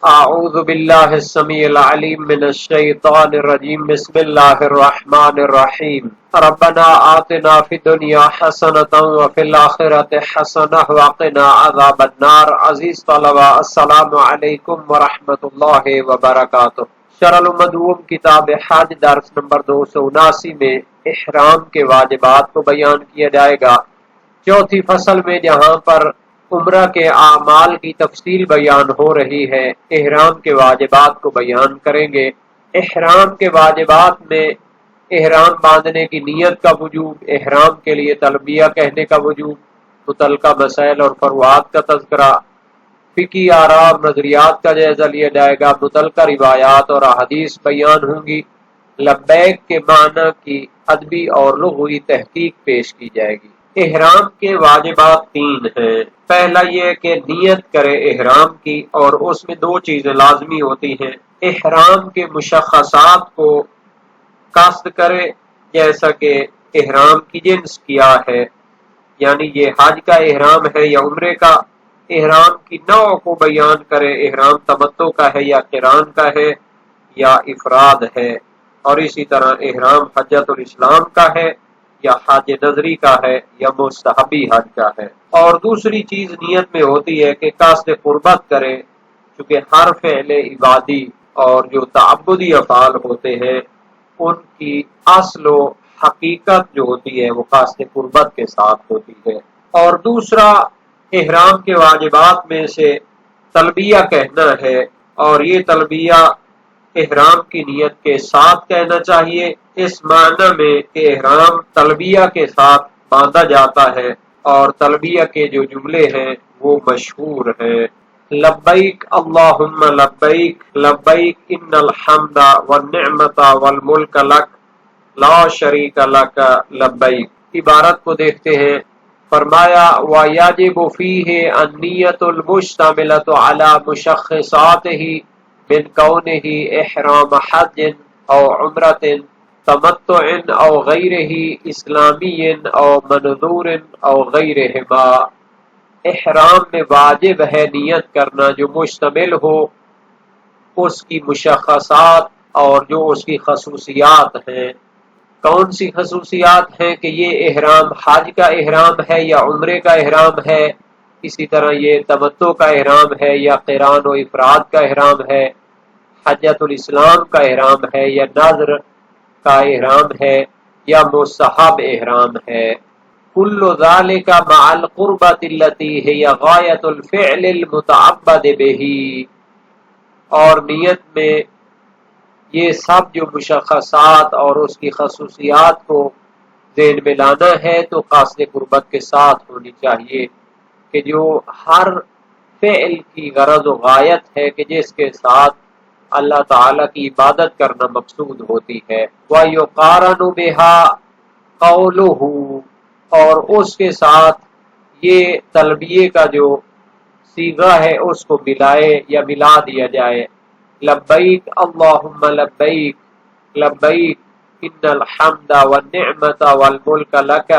اعوذ باللہ السمیع العلیم من الشیطان الرجیم بسم اللہ الرحمن الرحیم ربنا آتنا فی الدنیا حسنۃ وفی الآخرۃ حسنۃ وقنا عذاب النار۔ عزیز طلبہ السلام علیکم ورحمۃ اللہ وبرکاتہ۔ شرح المدعوم کتاب حج درس نمبر 279 میں احرام کے واجبات کو بیان کیا جائے گا۔ چوتھی فصل میں جہاں پر عمرہ کے اعمال کی تفصیل بیان ہو رہی ہے، احرام کے واجبات کو بیان کریں گے۔ احرام کے واجبات میں احرام باندھنے کی نیت کا وجوب، احرام کے لیے تلبیہ کہنے کا وجوب، متعلقہ مسائل اور فروعات کا تذکرہ، فقہی آراء اور نظریات کا جائزہ لیا جائے گا، متعلقہ روایات اور احادیث بیان ہوں گی، لبیک کے معنی کی ادبی اور لغوی تحقیق پیش کی جائے گی۔ احرام کے واجبات 3 ہیں۔ پہلا یہ کہ نیت کرے احرام کی، اور اس میں 2 چیزیں لازمی ہوتی ہیں۔ احرام کے مشخصات کو قصد کرے، جیسا کہ احرام کی جنس کیا ہے، یعنی یہ حج کا احرام ہے یا عمرے کا۔ احرام کی نوع کو بیان کرے، احرام تمتع کا ہے یا قران کا ہے یا افراد ہے، اور اسی طرح احرام حجۃ الاسلام کا ہے یا حج نظری کا ہے یا مستحبی حج کا ہے۔ اور دوسری چیز نیت میں ہوتی ہے کہ قصد قربت کرے، چونکہ ہر فعل عبادی اور جو تعبدی افعال ہوتے ہیں ان کی اصل و حقیقت جو ہوتی ہے وہ قصد قربت کے ساتھ ہوتی ہے۔ اور دوسرا احرام کے واجبات میں سے تلبیہ کہنا ہے، اور یہ تلبیہ احرام کی نیت کے ساتھ کہنا چاہیے، اس معنی میں کہ احرام تلبیہ کے ساتھ باندھا جاتا ہے، اور تلبیہ کے جو جملے ہیں وہ مشہور ہیں۔ لبیک اللہم لبیک لبیک ان الحمد والنعمت والملک لک لا شریک لک لبیک۔ عبارت کو دیکھتے ہیں۔ فرمایا وَيَجِبُ فِيهِ النِّيَّةُ الْمُشْتَمِلَةُ عَلَى مُشَخِّصَاتِهِ من كونه احرام حج او عمرۃ تمتع او غیرہ اسلامی او منظور او غیرہما۔ احرام میں واجب ہے نیت کرنا جو مشتمل ہو اس کی مشخصات اور جو اس کی خصوصیات ہیں۔ کون سی خصوصیات ہیں کہ یہ احرام حج کا احرام ہے یا عمرے کا احرام ہے، اسی طرح یہ تمتع کا احرام ہے یا قران و افراد کا احرام ہے، حجۃ الاسلام کا احرام ہے یا نذر کا احرام ہے یا مستحب احرام ہے۔ کل ذالک مع القربۃ التی ہی غایۃ الفعل المتعبد بہ۔ اور نیت میں یہ سب جو مشخصات اور اس کی خصوصیات کو ذہن میں لانا ہے تو قاصد قربت کے ساتھ ہونی چاہیے، کہ جو ہر فعل کی غرض و غایت ہے کہ جس کے ساتھ اللہ تعالیٰ کی عبادت کرنا مقصود ہوتی ہے۔ وَيُقَارَنُ بِهَا قَوْلُهُ، اور اس کے ساتھ یہ تلبیے کا جو صیغہ ہے اس کو ملائے یا ملا دیا جائے۔ لبیک اللہم لبیک لبیک ان الحمد والنعمت والملک لک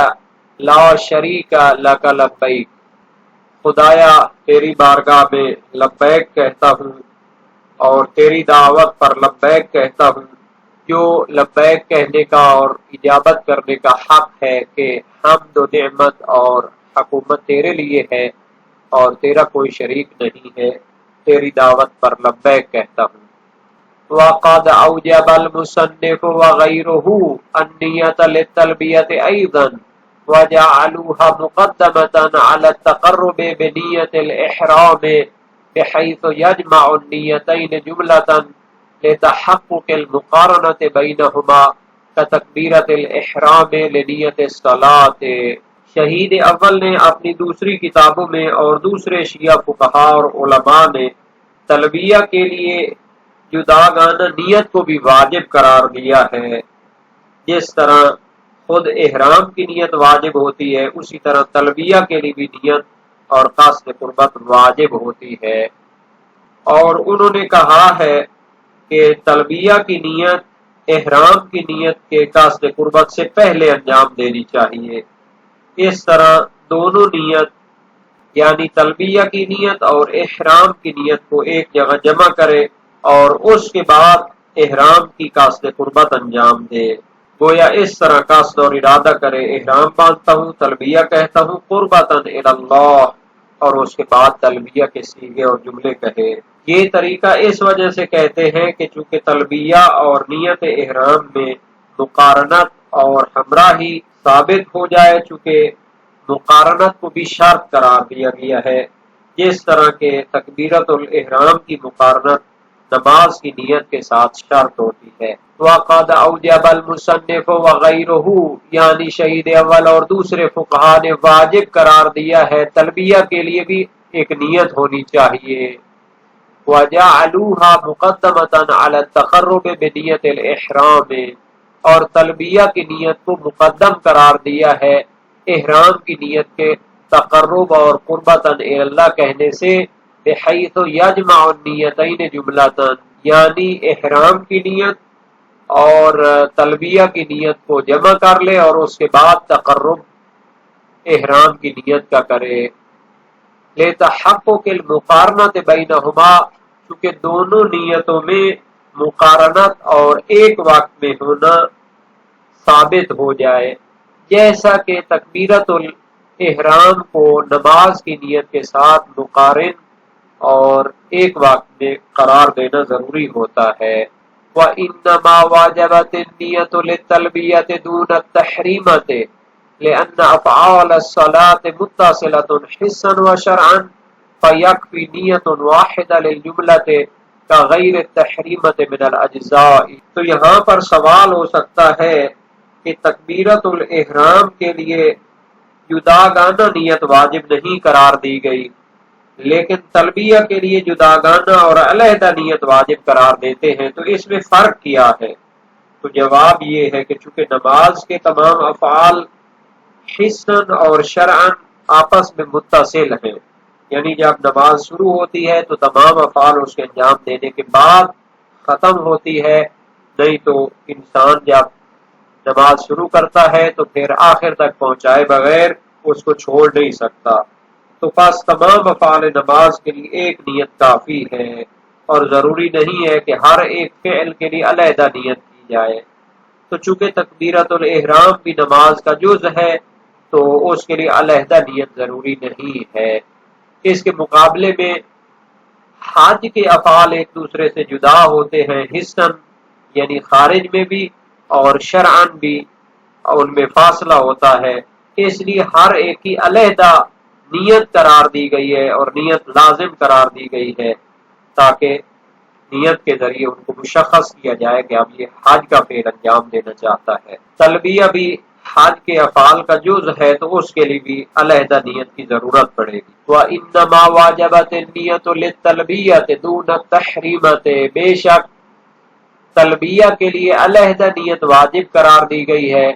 لا شریک لک لبیک۔ خدایا تیری بارگاہ میں لبیک کہتا ہوں اور تیری دعوت پر لبیک کہتا ہوں۔ جو لبیک کہنے کا اور اجابت کرنے کا حق ہے کہ حمد و نعمت اور حکومت تیرے لیے ہے اور تیرا کوئی شریک نہیں ہے، تیری دعوت پر لبیک کہتا ہوں۔ وَقَدْ أَوْجَبَ الْمُصَنِّفُ وَغَيْرُهُ النِّيَّةَ لِلتَّلْبِيَةِ أَيْضًا وَجَعَلُوهَا مُقَدَّمَةً عَلَى التَّقَرُّبِ بِنِيَّةِ الْإِحْرَامِ بِحَيْثُ يَجْمَعُ النِّيَّتَيْنِ جُمْلَةً لِتَحَقُّقِ الْمُقَارَنَةِ بَيْنَهُمَا كَتَكْبِيرَةِ الْإِحْرَامِ لِنِيَّةِ الصَّلَاةِ۔ شہید اول نے اپنی دوسری کتابوں میں اور دوسرے شیعہ فقہا اور علماء نے تلبیہ کے لیے جداگانہ نیت کو بھی واجب قرار دیا ہے۔ جس طرح خود احرام کی نیت واجب ہوتی ہے، اسی طرح تلبیہ کے لیے بھی نیت اور قصد قربت واجب ہوتی ہے۔ اور انہوں نے کہا ہے کہ تلبیہ کی نیت احرام کی نیت کے قصد قربت سے پہلے انجام دینی چاہیے۔ اس طرح دونوں نیت یعنی تلبیہ کی نیت اور احرام کی نیت کو ایک جگہ جمع کرے اور اس کے بعد احرام کی قصد قربت انجام دے۔ گویا اس طرح قصد اور ارادہ کرے، احرام باندھتا ہوں، تلبیہ کہتا ہوں قربتاً الی اللہ، اور اس کے بعد تلبیہ کے صیغے اور جملے کہے۔ یہ طریقہ اس وجہ سے کہتے ہیں کہ چونکہ تلبیہ اور نیت احرام میں مقارنت اور ہمراہی ثابت ہو جائے، چونکہ مقارنت کو بھی شرط قرار دیا گیا ہے، جس طرح کے تکبیرت الاحرام کی مقارنت نماز کی نیت کے ساتھ شرط ہوتی ہے۔ وَقَدْ أَوْجَبَ الْمُصَنِّفُ وَغَيْرُهُ، یعنی شہید اول اور دوسرے فقہا نے واجب قرار دیا ہے تلبیہ کے لیے بھی ایک نیت ہونی چاہیے۔ وَجَعَلُوهَا مُقَدَّمَةً عَلَى التَّقَرُّبِ بِنِيَّةِ الْإِحْرَامِ، اور تلبیہ کی نیت کو مقدم قرار دیا ہے احرام کی نیت کے تقرب اور قربتاً اللہ کہنے سے، بحیث یجمع النیتین جملتاً، یعنی احرام کی نیت اور تلبیہ کی نیت کو جمع کر لے اور اس کے بعد تقرب احرام کی نیت کا کرے۔ لتحقق المقارنۃ بینہما، چونکہ دونوں نیتوں میں مقارنت اور ایک وقت میں ہونا ثابت ہو جائے، جیسا کہ تکبیرت الاحرام کو نماز کی نیت کے ساتھ مقارن اور ایک وقت میں قرار دینا ضروری ہوتا ہے۔ وَإِنَّمَا وَاجَبَتِ النِّيَّةُ لِلتَّلْبِيَةِ دُونَ التَّحْرِيمَةِ لِأَنَّ أَفْعَالَ الصَّلَاةِ مُتَّصِلَةٌ حِسًّا وَشَرْعًا فَيَكْفِي نِيَّةٌ وَاحِدَةٌ لِلْجُمْلَةِ كَغَيْرِ التَّحْرِيمَةِ مِنَ الْأَجْزَاءِ۔ تو یہاں پر سوال ہو سکتا ہے کہ تکبیرت الاحرام کے لیے جداگانہ نیت واجب نہیں قرار دی گئی، لیکن تلبیہ کے لیے جداگانہ اور علیحدہ نیت واجب قرار دیتے ہیں، تو اس میں فرق کیا ہے؟ تو جواب یہ ہے کہ چونکہ نماز کے تمام افعال حسن اور شرعن آپس میں متصل ہیں، یعنی جب نماز شروع ہوتی ہے تو تمام افعال اس کے انجام دینے کے بعد ختم ہوتی ہے، نہیں تو انسان جب نماز شروع کرتا ہے تو پھر آخر تک پہنچائے بغیر اس کو چھوڑ نہیں سکتا۔ تو پس تمام افعال نماز کے لیے ایک نیت کافی ہے، اور ضروری نہیں ہے کہ ہر ایک فعل کے لیے علیحدہ نیت کی جائے۔ تو چونکہ تکبیرت الاحرام بھی نماز کا جز ہے تو اس کے لیے علیحدہ نیت ضروری نہیں ہے۔ اس کے مقابلے میں حج کے افعال ایک دوسرے سے جدا ہوتے ہیں، حسن یعنی خارج میں بھی اور شرعن بھی ان میں فاصلہ ہوتا ہے، اس لیے ہر ایک کی علیحدہ نیت قرار دی گئی ہے اور نیت لازم قرار دی گئی ہے، تاکہ نیت کے ذریعے ان کو مشخص کیا جائے کہ اب یہ حج کا فعل انجام دینا چاہتا ہے۔ تلبیہ بھی حج کے افعال کا جز ہے تو اس کے لیے بھی علیحدہ نیت کی ضرورت پڑے گی۔ وَإِنَّمَا وَاجَبَتِ النِّيَّةُ لِلتَّلْبِيَّةِ دُونَ التَّحْرِيمَةِ، بے شک تلبیہ کے لیے علیحدہ نیت واجب قرار دی گئی ہے،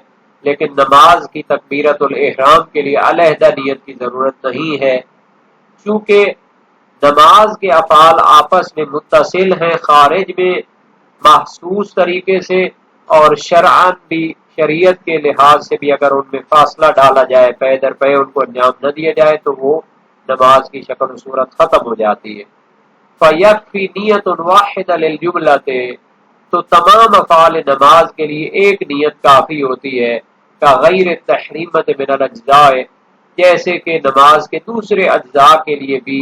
لیکن نماز کی تکبیرت الاحرام کے لیے علیحدہ نیت کی ضرورت نہیں ہے، چونکہ نماز کے افعال آپس میں متصل ہیں، خارج میں محسوس طریقے سے اور شرعاً بھی، شریعت کے لحاظ سے بھی اگر ان میں فاصلہ ڈالا جائے، پے در پے ان کو انجام نہ دیا جائے تو وہ نماز کی شکل و صورت ختم ہو جاتی ہے۔ فَيَكْفِي نِيَّةٌ وَاحِدَةٌ لِلْجُمْلَةِ، تو تمام افعال نماز کے لیے ایک نیت کافی ہوتی ہے، كَغَيْرِ التَّحْرِيمَةِ مِنَ الْأَجْزَاءِ، جیسے کہ نماز کے دوسرے اجزاء کے لیے بھی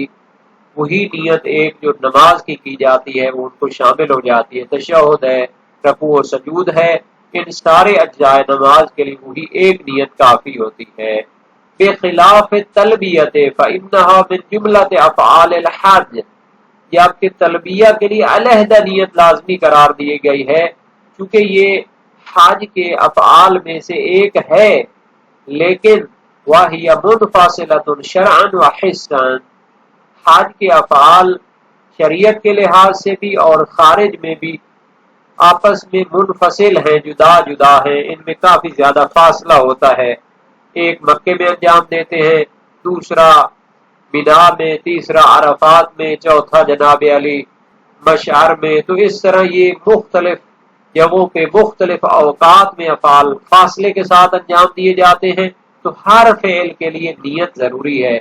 وہی نیت ایک جو نماز کی جاتی ہے وہ ان کو شامل ہو جاتی ہے، تشہد ہے، رکوع و سجود ہے، ان سارے اجزاء نماز کے لیے وہی ایک نیت کافی ہوتی ہے۔ بخلاف التلبیۃ فإنها من جملۃ افعال الحج، جبکہ تلبیہ کے لیے علیحدہ نیت لازمی قرار دی گئی ہے، کیونکہ یہ حج کے افعال میں سے ایک ہے، لیکن وَهِيَ مُنْفَصِلَةٌ شَرْعًا وَحِسًّا، حج کے افعال شریعت کے لحاظ سے بھی اور خارج میں بھی آپس میں منفصل ہیں، جدا جدا ہیں، ان میں کافی زیادہ فاصلہ ہوتا ہے، ایک مکے میں انجام دیتے ہیں، دوسرا مینا میں، تیسرا عرفات میں، چوتھا جناب علی مشعر میں، تو اس طرح یہ مختلف جگہوں پہ مختلف اوقات میں افعال فاصلے کے ساتھ انجام دیے جاتے ہیں، تو ہر فعل کے لیے نیت ضروری ہے،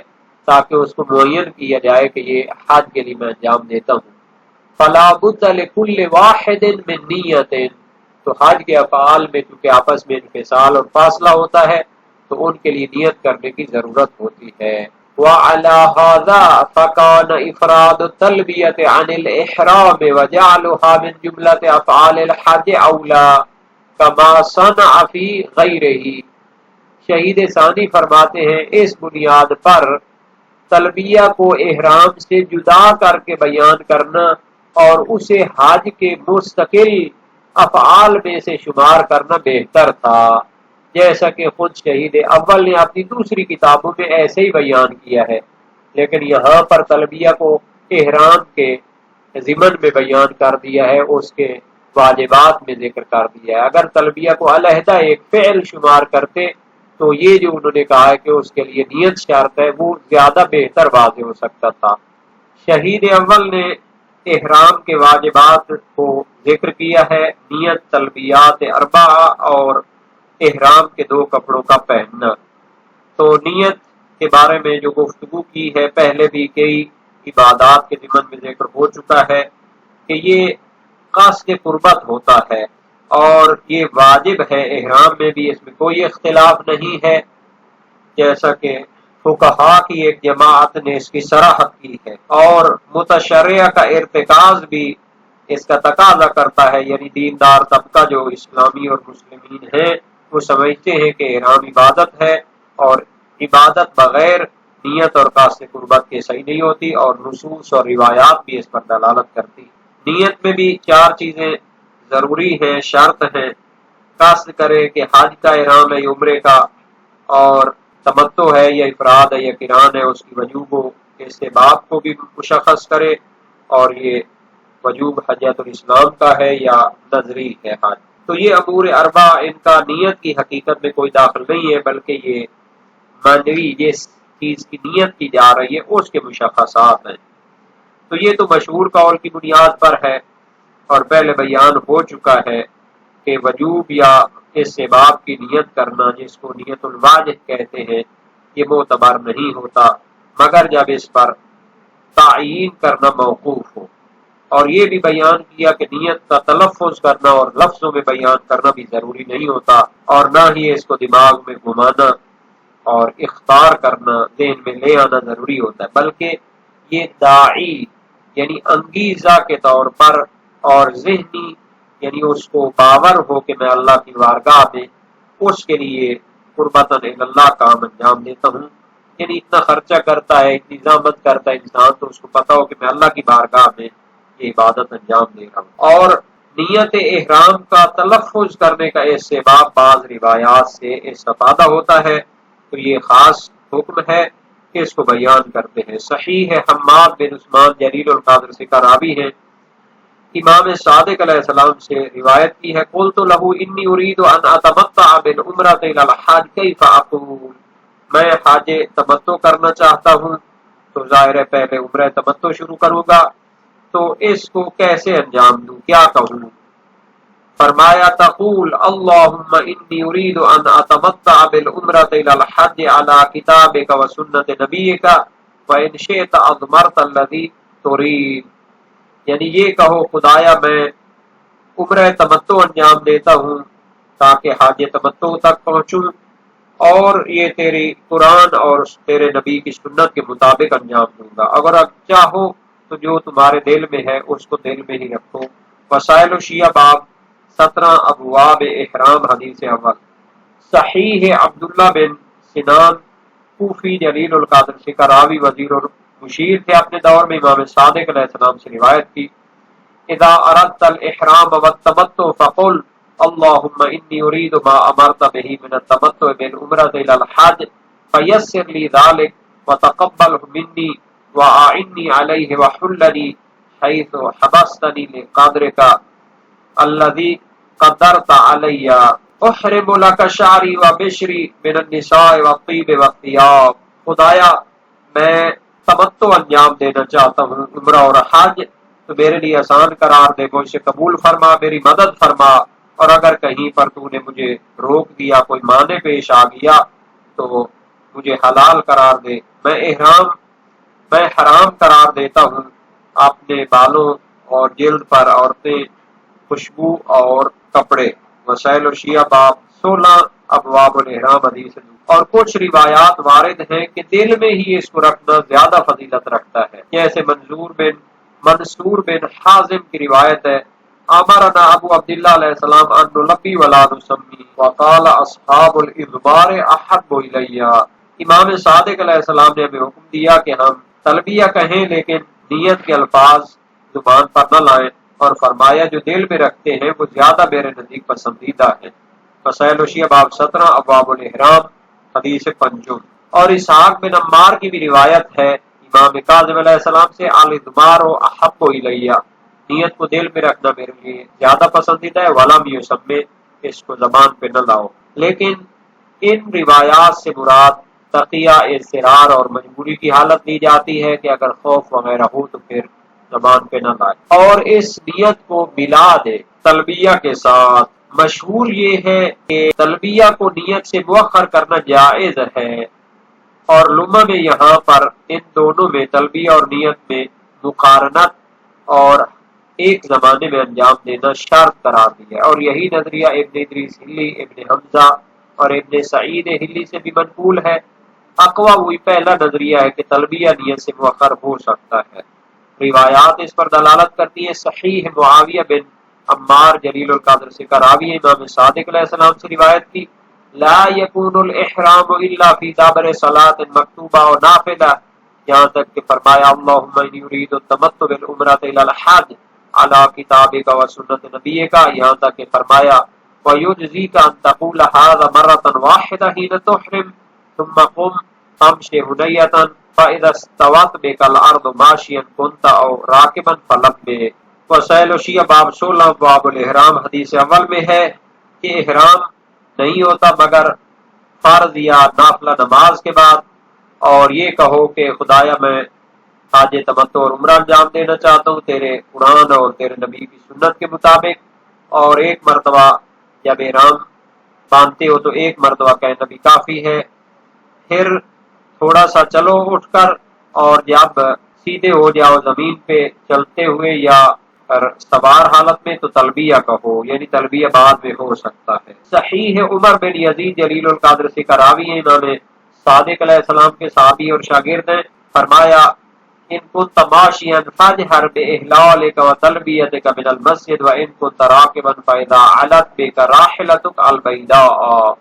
تاکہ اس کو معین کیا جائے کہ یہ حج کے لیے میں انجام دیتا ہوں۔ فلا بد لكل واحد من نیت، تو حج کے افعال میں چونکہ آپس میں انفصال اور فاصلہ ہوتا ہے تو ان کے لیے نیت کرنے کی ضرورت ہوتی ہے۔ وعلى هذا فكان افراد التلبیۃ عن الاحرام وجعلها من جملة افعال الحج اولا كما صنع في غیرہ۔ شہید ثانی فرماتے ہیں اس بنیاد پر تلبیہ کو احرام سے جدا کر کے بیان کرنا اور اسے حج کے مستقل افعال میں سے شمار کرنا بہتر تھا، جیسا کہ خود شہید اول نے اپنی دوسری کتابوں میں ایسے ہی بیان کیا ہے، لیکن یہاں پر تلبیہ کو احرام کے ضمن میں بیان کر دیا ہے، اس کے واجبات میں ذکر کر دیا ہے۔ اگر تلبیہ کو علیحدہ ایک فعل شمار کرتے تو یہ جو انہوں نے کہا ہے کہ اس کے لیے نیت شرط ہے، وہ زیادہ بہتر واضح ہو سکتا تھا۔ شہید اول نے احرام کے واجبات کو ذکر کیا ہے، نیت، تلبیات اربعہ اور احرام کے 2 کپڑوں کا پہننا۔ تو نیت کے بارے میں جو گفتگو کی ہے پہلے بھی کئی عبادات کے ضمن میں ذکر ہو چکا ہے کہ یہ قصد قربت ہوتا ہے اور یہ واجب ہے احرام میں بھی، اس میں کوئی اختلاف نہیں ہے، جیسا کہ فقہا کی ایک جماعت نے اس کی صراحت کی ہے، اور متشرعہ کا ارتکاز بھی اس کا تقاضا کرتا ہے، یعنی دیندار طبقہ جو اسلامی اور مسلمین ہیں وہ سمجھتے ہیں کہ احرام عبادت ہے اور عبادت بغیر نیت اور قصد قربت کے صحیح نہیں ہوتی، اور نصوص اور روایات بھی اس پر دلالت کرتی۔ نیت میں بھی 4 چیزیں ضروری ہیں، شرط ہیں، قصد کرے کہ حج کا احرام ہے یا عمرے کا، اور تمتع ہے یا افراد ہے یا قران ہے، اس کی وجوب و استحباب کو بھی مشخص کرے، اور یہ وجوب حجۃ الاسلام کا ہے یا نظری ہے حج۔ تو یہ امور اربع، ان کا نیت کی حقیقت میں کوئی داخل نہیں ہے، بلکہ یہ معنوی جس چیز کی نیت کی جا رہی ہے اس کے مشخصات ہیں۔ تو یہ تو مشہور قول کی بنیاد پر ہے، اور پہلے بیان ہو چکا ہے کہ وجوب یا استحباب کی نیت کرنا، جس کو نیت الواجب کہتے ہیں، یہ معتبر نہیں ہوتا مگر جب اس پر تعیین کرنا موقوف ہو۔ اور یہ بھی بیان کیا کہ نیت کا تلفظ کرنا اور لفظوں میں بیان کرنا بھی ضروری نہیں ہوتا، اور نہ ہی اس کو دماغ میں گھمانا اور اختار کرنا، ذہن میں لے آنا ضروری ہوتا ہے، بلکہ یہ داعی یعنی انگیزہ کے طور پر اور ذہنی یعنی اس کو باور ہو کہ میں اللہ کی بارگاہ میں اس کے لیے قربتاً اللہ کام انجام دیتا ہوں، یعنی اتنا خرچہ کرتا ہے، اتنی زحمت کرتا ہے انسان، تو اس کو پتا ہو کہ میں اللہ کی بارگاہ میں یہ عبادت انجام دے رہا ہوں۔ اور نیت احرام کا تلفظ کرنے کا استحباب بعض روایات سے استفادہ ہوتا ہے، تو یہ خاص حکم ہے کہ اس کو بیان کرتے ہیں۔ صحیح ہے، حماد بن عثمان جلیل القدر سے راوی ہیں، امام صادق علیہ السلام سے روایت کی ہے، قلت له انی اريد ان اتمتع بالعمرۃ الى الحج کیف اقول، میں حج تمتع کرنا چاہتا ہوں، تو ظاہر ہے پہلے عمرہ تمتع شروع کروں گا، تو اس کو کیسے انجام دوں، کیا کہوں؟ فرمایا تقول اللهم انی اريد ان اتمتع بالعمرۃ الى الحج على کتابک وسنت نبیک وان شئت اضمرت الذی تريد، یعنی یہ کہو خدایا میں عمرہ تمتع انجام دیتا ہوں تاکہ حج تمتع تک پہنچوں، اور یہ تیری قرآن اور تیرے نبی کی سنت کے مطابق انجام دوں گا، اگر چاہو تو جو تمہارے دل میں ہے اس کو دل میں ہی رکھو۔ وسائل الشیعہ باب 17 ابواب احرام حدیث اول۔ صحیح عبداللہ بن سنان کوفی جلیل القدر سے راوی وزیر المشیر تھے اپنے دور میں، امام صادق علیہ السلام سے روایت کی، اذا اردت الاحرام والتمتع فقل اللهم انی اريد ما امرت به من التمتع بالعمرۃ الى الحج فيسر لي ذلك وتقبله مني واعني عليه وحلني حيث حبستني لقدرك الذي قدرت علي احرم لك شعري وبشري من النساء والطيب والثياب، خدایا میں تمتع انجام دینا چاہتا ہوں، عمرہ اور حج تو میرے لیے آسان قرار دے، مجھ سے قبول فرما، میری مدد فرما، اور اگر کہیں پر تو نے مجھے روک دیا، کوئی معنی پیش آ گیا تو مجھے حلال قرار دے، میں حرام قرار دیتا ہوں اپنے بالوں اور جلد پر عورتیں، خوشبو اور کپڑے۔ وسائل الشیعہ باب 16 ابواب الاحرام حدیث۔ اور کچھ روایات وارد ہیں کہ دل میں ہی اس کو رکھنا زیادہ فضیلت رکھتا ہے، جیسے منصور بن حازم کی روایت ہے، امرنا ابو عبداللہ علیہ السلام ان نلبی ولا نسمی وقال اصحاب الاذبار احب الی۔ امام صادق علیہ السلام نے ہمیں حکم دیا کہ ہم تلبیہ کہیں لیکن نیت کے الفاظ زبان پر نہ لائیں، اور فرمایا جو دل میں رکھتے ہیں وہ زیادہ میرے نزدیک پسندیدہ ہے۔ مسائل الشیعہ باب 17 ابواب الاحرام حدیث پنجم۔ اور اسحاق بن عمار کی بھی روایت ہے امام کاظم علیہ السلام سے، الاذبار احب الی، نیت کو دل میں رکھنا میرے لیے زیادہ پسندیدہ ہے، ولم یسمی، اس کو زبان پہ نہ لاؤ۔ لیکن ان روایات سے مراد تقیہ، اضطرار اور مجبوری کی حالت لی جاتی ہے کہ اگر خوف وغیرہ ہو تو پھر زبان پہ نہ لائے اور اس نیت کو ملا دے تلبیہ کے ساتھ۔ مشہور یہ ہے کہ تلبیہ کو نیت سے مؤخر کرنا جائز ہے، اور علماء نے یہاں پر ان دونوں میں تلبیہ اور نیت میں مقارنت اور ایک زمانے میں انجام دینا شرط قرار دیا، اور یہی نظریہ ابن ادریس ہلی، ابن حمزہ اور ابن سعید ہلی سے بھی منقول ہے۔ اقوی وہی پہلا نظریہ ہے کہ تلبیہ نیت سے مؤخر ہو سکتا ہے۔ روایات اس پر دلالت کرتی ہیں۔ صحیح معاویہ بن عمار جلیل القدر سے راوی امام صادق علیہ السلام سے روایت کی، لا یکون الاحرام الا فی دبر صلاۃ مکتوبہ و نافلہ، یہاں تک کہ فرمایا اللہم انی ارید التمتع بالعمرۃ الی الحج علی کتابک و سنت نبیک، یہاں تک کہ فرمایا ویجزیک ان تقول ھذا مرۃ واحدہ حین تحرم ثم قم فامش ہنیۃ فاذا استوت بک الارض ماشیا کنت او راکبا فلبے۔ وسائل الشیعہ باب 16 باب الاحرام حدیث اول میں ہے کہ احرام نہیں ہوتا مگر فرض یا نافلہ نماز کے بعد، اور یہ کہو کہ خدایا میں حج تمتع اور عمرہ انجام دینا چاہتا ہوں تیرے قرآن اور تیرے نبی کی سنت کے مطابق، اور ایک مرتبہ جب احرام باندھتے ہو تو ایک مرتبہ کہنا بھی کافی ہے، پھر تھوڑا سا چلو اٹھ کر، اور جب سیدھے ہو جاؤ زمین پہ چلتے ہوئے یا سوار حالت میں تو تلبیہ کہو، یعنی تلبیہ بعد میں ہو سکتا ہے۔ صحیح عمر بن یزید جلیل القدر سے راوی ہیں، امام صادق علیہ السلام کے صحابی اور شاگرد ہیں، فرمایا ان كنت ماشیا فاجهر باحلالك وتلبیتك من المسجد وان كنت راكبا فاذا علت بك راحلتك البيداء،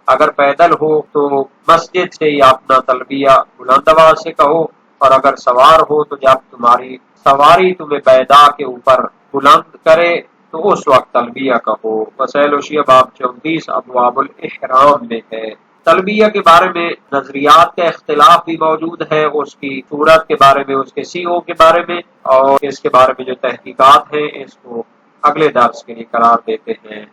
اگر پیدل ہو تو مسجد سے یا اپنا تلبیہ بلند آواز سے کہو، اور اگر سوار ہو تو جب تمہاری سواری تمہیں بیدا کے اوپر بلند کرے تو اس وقت تلبیہ کہو۔ وسائل الشیعہ باب 34 ابواب الاحرام میں ہے۔ تلبیہ کے بارے میں نظریات کا اختلاف بھی موجود ہے، اس کی صورت کے بارے میں، اس کے سیغوں کے بارے میں، اور اس کے بارے میں جو تحقیقات ہیں اس کو اگلے درس کے لیے قرار دیتے ہیں۔